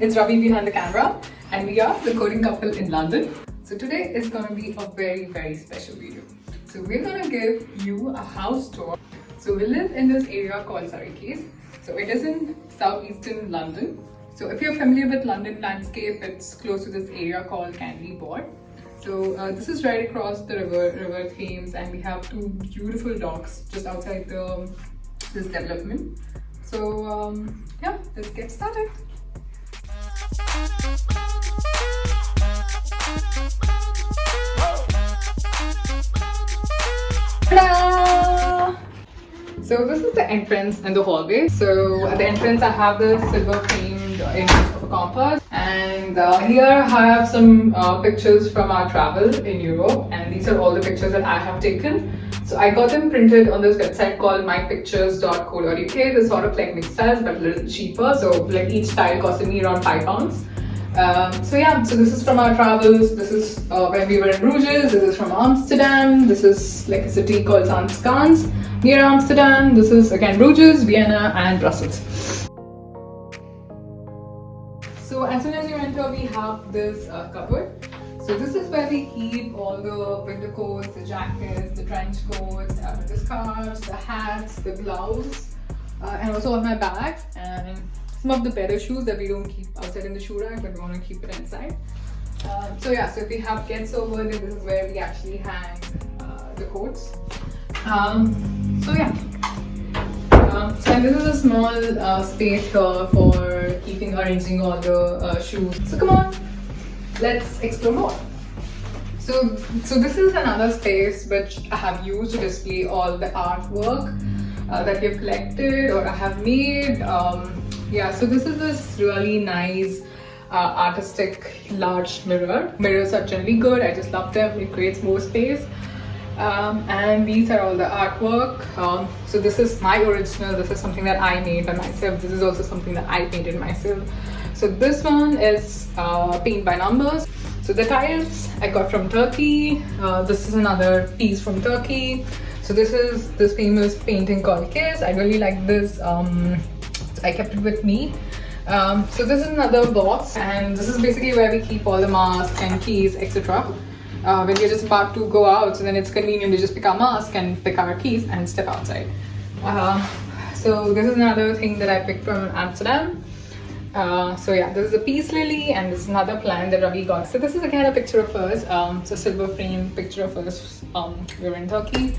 It's Ravi behind the camera, and we are the coding couple in London. So today is going to be a very special video. So we're going to give you a house tour. So we live in this area called Surrey Quays. So it is in southeastern London. So if you're familiar with London landscape, it's close to this area called Canley Board. So this is right across the River Thames, and we have two beautiful docks just outside this development. So yeah, let's get started. Ta-da! So this is the entrance and the hallway. So at the entrance I have the silver framed image of a compass, and here I have some pictures from our travel in Europe, and these are all the pictures that I have taken. So I got them printed on this website called mypictures.co.uk. They're sort of like mixed styles but a little cheaper. So like each style costed me around £5. So yeah, so this is from our travels. This is when we were in Bruges. This is from Amsterdam. This is like a city called Zanskans near Amsterdam. This is again Bruges, Vienna and Brussels. So as soon as you enter, we have this cupboard. So this is where we keep all the winter coats, the jackets, the trench coats, the scarves, the hats, the gloves, and also all my bags and some of the better shoes that we don't keep outside in the shoe rack, but we want to keep it inside. So yeah, so if we have guests over, then this is where we actually hang the coats. So yeah. And this is a small space here for arranging all the shoes. So come on, let's explore more. So this is another space which I have used to display all the artwork that we've collected or I have made. Yeah, so this is this really nice artistic large mirror. Mirrors are generally good. I just love them. It creates more space. And these are all the artwork. So this is my original. This is something that I made by myself. This is also something that I painted myself. So this one is paint by numbers. So the tiles I got from Turkey. This is another piece from Turkey. So this is this famous painting called Kiss. I really like this. I kept it with me. So this is another box, and this is basically where we keep all the masks and keys, etc. When we're just about to go out, so then it's convenient to just pick our mask and pick our keys and step outside. So this is another thing that I picked from Amsterdam. So yeah, this is a peace lily, and this is another plant that Ravi got. So this is again a picture of us. It's a silver frame picture of us. We were in Turkey.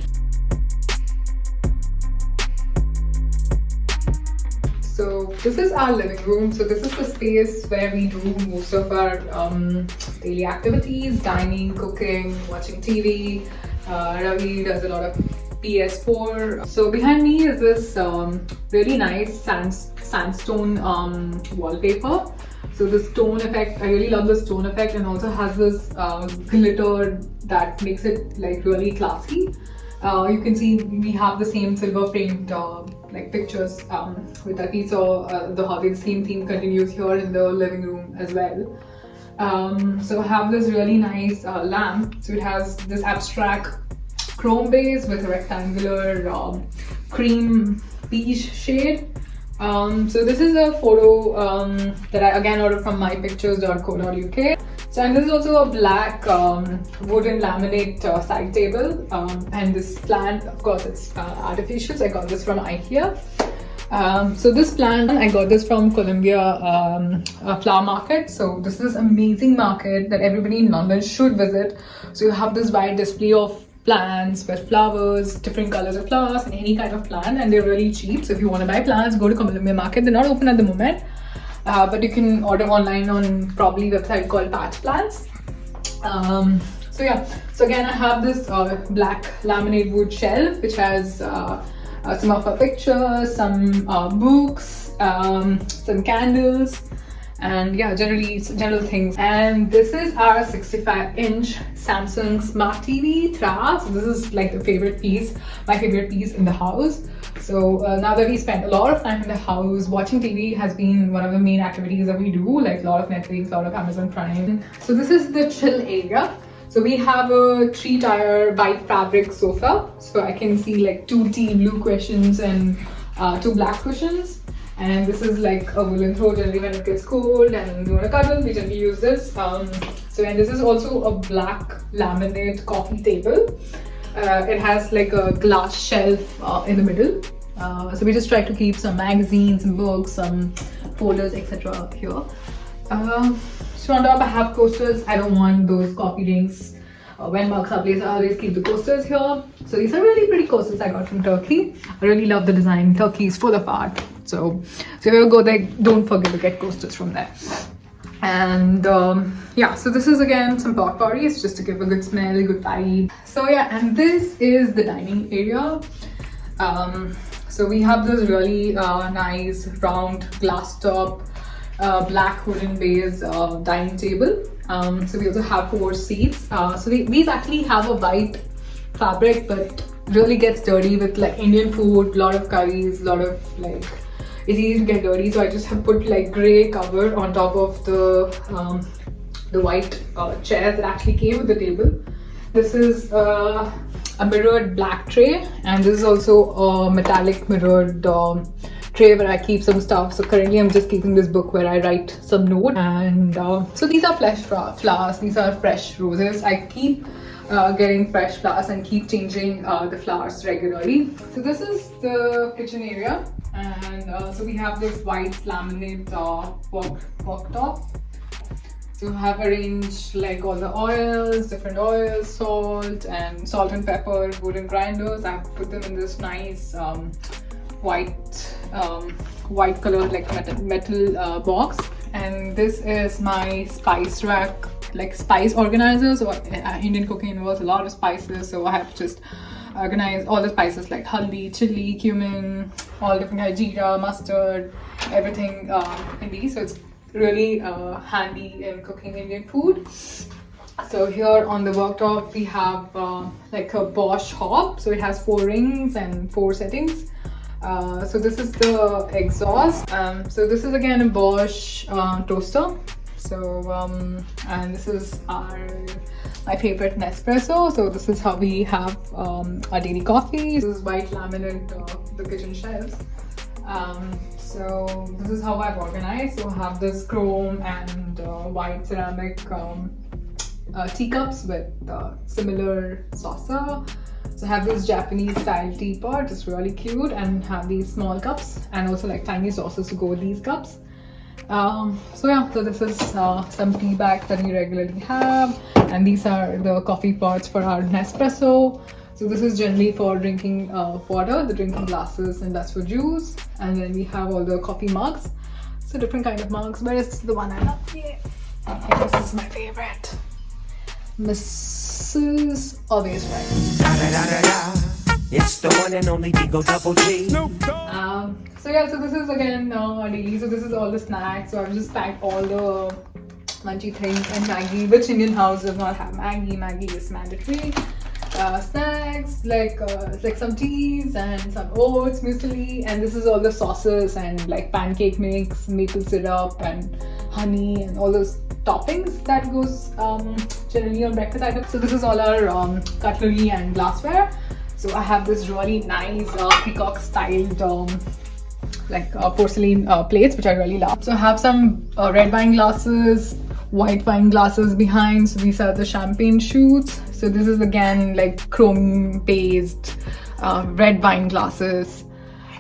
So this is our living room. So this is the space where we do most of our daily activities, dining, cooking, watching TV. Ravi does a lot of PS4. So behind me is this really nice sandstone wallpaper. So the stone effect, I really love the stone effect, and also has this glitter that makes it like really classy. You can see we have the same silver framed like pictures with that piece. So the same theme continues here in the living room as well. So I have this really nice lamp. So it has this abstract chrome base with a rectangular cream beige shade. So this is a photo that I again ordered from mypictures.co.uk. So, and this is also a black wooden laminate side table, and this plant, of course, it's artificial. So I got this from IKEA. So this plant, I got this from Columbia Flower Market. So this is amazing market that everybody in London should visit. So you have this wide display of plants with flowers, different colors of flowers, and any kind of plant, and they're really cheap. So if you want to buy plants, go to Columbia Market. They're not open at the moment. But you can order online on probably a website called Patch Plants. So yeah, so again I have this black laminate wood shelf which has some of our pictures, some books, some candles, and yeah, general things. And this is our 65-inch Samsung Smart TV Tra. So this is like my favorite piece in the house. So now that we spend a lot of time in the house, watching TV has been one of the main activities that we do, like a lot of Netflix, a lot of Amazon Prime. So this is the chill area. So we have a 3-tier white fabric sofa. So I can see like 2 tea blue cushions and 2 black cushions. And this is like a woolen throw. Generally when it gets cold and you want to cuddle, we generally use this. And this is also a black laminate coffee table. It has like a glass shelf in the middle. So we just try to keep some magazines, some books, some folders, etc. here. So on top I have coasters. I don't want those coffee drinks when mugs are placed. I always keep the coasters here. So these are really pretty coasters I got from Turkey. I really love the design. Turkey is full of art. So if you ever go there, don't forget to get coasters from there. And yeah, so this is again some potpourri just to give a good smell, a good vibe. So yeah, and this is the dining area. So we have this really nice round glass top black wooden base dining table. So we also have 4 seats. So these actually have a white fabric, but really gets dirty with like Indian food, a lot of curries, a lot of like, it's easy to get dirty. So I just have put like grey cover on top of the white chairs that actually came with the table. This is a mirrored black tray, and this is also a metallic mirrored tray where I keep some stuff. So currently I'm just keeping this book where I write some note. And so these are fresh flowers. These are fresh roses. I keep getting fresh flowers and keep changing the flowers regularly. So this is the kitchen area, and so we have this white laminate worktop. So I have arranged like all the oils, different oils, salt and pepper, wooden grinders. I've put them in this nice white colored like metal box. And this is my spice rack, like spice organizer. So Indian cooking involves a lot of spices, so I have just organized all the spices like haldi, chili, cumin, all different kinds, jeera, mustard, everything in these. So it's really handy in cooking Indian food. So here on the worktop we have like a Bosch hob. So it has 4 rings and 4 settings. So this is the exhaust. So this is again a Bosch toaster. So and this is my favorite Nespresso. So this is how we have our daily coffee. This is white laminate the kitchen shelves. So this is how I've organized. So I have this chrome and white ceramic teacups with similar saucer. So I have this Japanese style teapot, it's really cute, and have these small cups and also like tiny saucers to go with these cups. So yeah, so this is some tea bags that we regularly have, and these are the coffee pots for our Nespresso. So this is generally for drinking water, the drinking glasses, and that's for juice. And then we have all the coffee mugs. So different kind of mugs. Where is the one I love? Yeah. Okay, this is my favorite. Mrs. Always Right. It's the one and only Digo Double G. So yeah, so this is again daily. So this is all the snacks. So I've just packed all the munchy things and Maggie. Which Indian house does not have Maggie? Maggie is mandatory. Snacks like some teas and some oats, muesli, and this is all the sauces and like pancake mix, maple syrup and honey and all those toppings that goes generally on breakfast items. So this is all our cutlery and glassware. So I have this really nice peacock styled like porcelain plates which I really love. So I have some red wine glasses, white wine glasses behind. So these are the champagne shoots. So this is again like chrome based red wine glasses.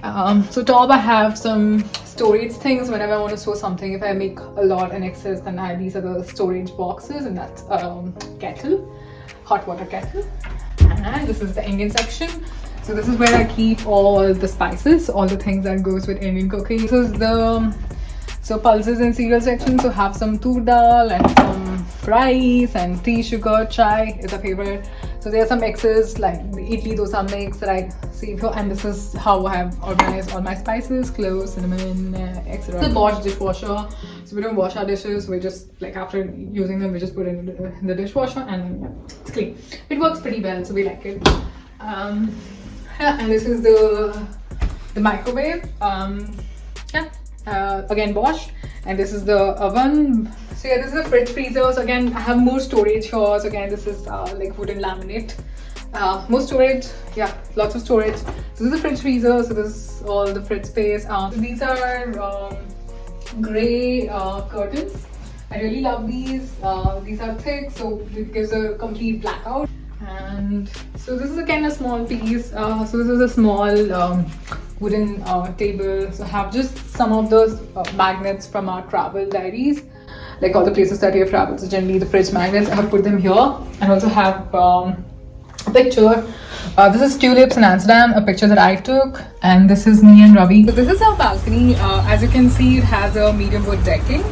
So top I have some storage things whenever I want to store something. If I make a lot in excess, then these are the storage boxes, and that's kettle, hot water kettle. And this is the Indian section. So this is where I keep all the spices, all the things that goes with Indian cooking. This is the pulses and cereal section. So have some tur dal and some rice and tea, sugar, chai is a favorite. So there are some mixes like the idli dosa mix that I save here, and this is how I have organized all my spices, cloves, cinnamon, etc. The Bosch dishwasher. So we don't wash our dishes. We just like after using them, we just put it in the dishwasher, and yeah, it's clean. It works pretty well, so we like it. Yeah, and this is the microwave. Again Bosch, and this is the oven. So yeah, this is the fridge freezer. So again, I have more storage here. So again, this is like wooden laminate. More storage, yeah, lots of storage. So this is the fridge freezer. So this is all the fridge space. These are grey curtains. I really love these. These are thick, so it gives a complete blackout. And so this is again a small piece. So this is a small wooden table. So I have just some of those magnets from our travel diaries, like all the places that we have traveled. So generally the fridge magnets, I have put them here. And also have a picture. This is tulips in Amsterdam, a picture that I took. And this is me and Ravi. So this is our balcony. As you can see, it has a medium wood decking.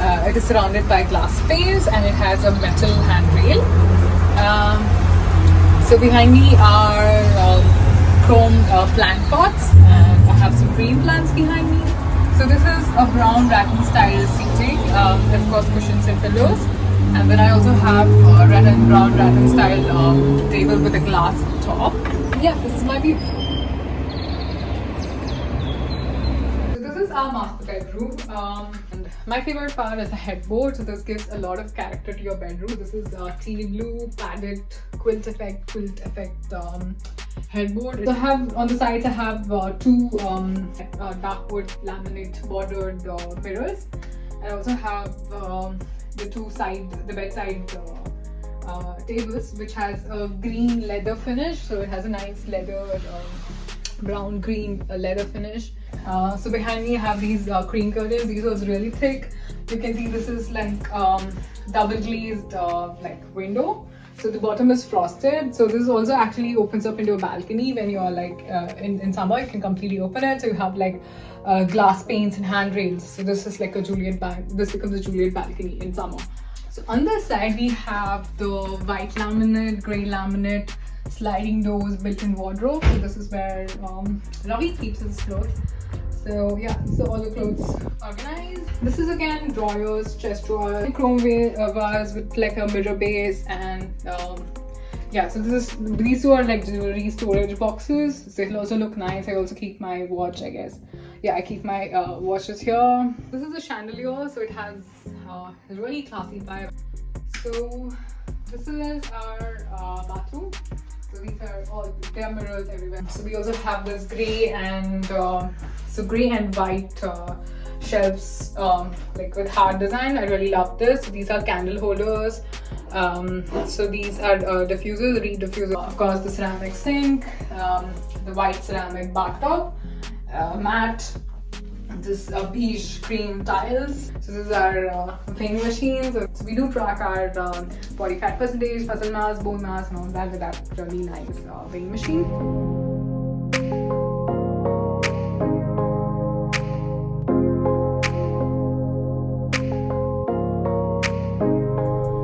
It is surrounded by glass panes and it has a metal handrail. So behind me are chrome plant pots, and I have some green plants behind me. So this is a brown rattan style seating, of course cushions and pillows. And then I also have a red and brown rattan style table with a glass top. Yeah, this is my view. So this is our master bedroom. And my favorite part is the headboard. So this gives a lot of character to your bedroom. This is teal blue padded quilt effect headboard. So I have on the sides I have two dark wood laminate bordered mirrors. I also have the bedside tables, which has a green leather finish. So it has a nice leather brown green leather finish. So behind me I have these cream curtains. These are really thick. You can see this is like double glazed like window. So the bottom is frosted. So this also actually opens up into a balcony when you're like in summer. You can completely open it. So you have like glass panes and handrails. So this is like this becomes a Juliet balcony in summer. So on this side we have the white laminate, grey laminate, sliding doors, built-in wardrobe. So this is where Ravi keeps his clothes. So yeah, so all the clothes organized. This is again drawers, chest drawers, chrome vase with like a mirror base, and yeah, so these two are like jewelry storage boxes. So it'll also look nice. I also keep my watch, I guess. Yeah, I keep my watches here. This is a chandelier, so it has a really classy vibe. So this is our bathroom. So these are all, there are mirrors everywhere. So we also have this grey and grey and white shelves like with heart design. I really love this. So these are candle holders. So these are diffusers, reed diffuser. Of course, the ceramic sink, the white ceramic bathtub, mat. This beige cream tiles. So this is our weighing machine. So we do track our body fat percentage, muscle mass, bone mass, and all that with that really nice weighing machine.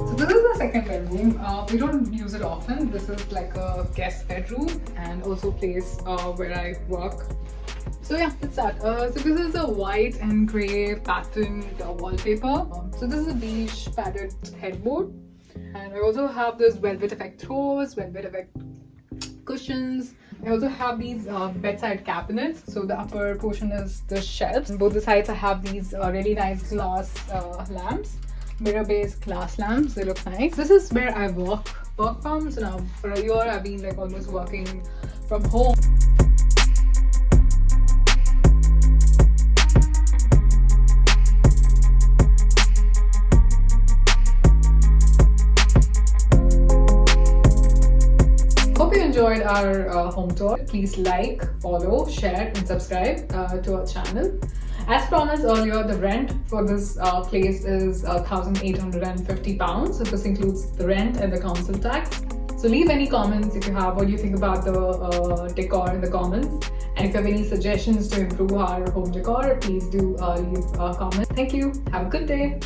So this is the second bedroom. We don't use it often. This is like a guest bedroom and also place where I work. So yeah, that's that. So this is a white and grey patterned wallpaper. So this is a beige padded headboard. And I also have this velvet effect throws, velvet effect cushions. I also have these bedside cabinets. So the upper portion is the shelves. On both the sides I have these really nice glass lamps. Mirror-based glass lamps. They look nice. This is where I work from. So now for a year I've been like almost working from home. Enjoyed our home tour. Please like, follow, share and subscribe to our channel. As promised earlier, the rent for this place is £1,850. So this includes the rent and the council tax. So leave any comments if you have. What do you think about the decor in the comments? And if you have any suggestions to improve our home decor, please do leave a comment. Thank you. Have a good day.